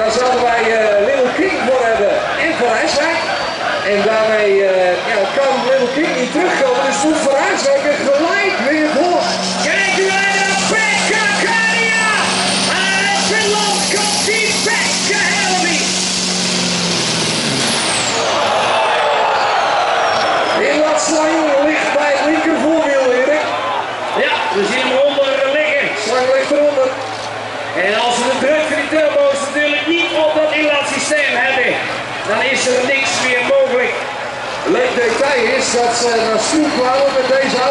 Daar zouden wij Little King voor hebben en voor Rijswijk. En daarmee kan Little King niet terugkomen, dus moet voor Rijswijk gelijk weer voor. Kijk u naar de Pekka Kania! Het Finland komt die Pekka Helmi! In dat slang ligt bij het linker voorwiel, Erik. Ja, we zien hem onder liggen. Slang ligt eronder. En als we de druk van die turbo's natuurlijk niet op dat inlaatsysteem hebben, dan is er niks meer mogelijk. Leuk detail is dat ze naar Stoel kwamen met deze auto.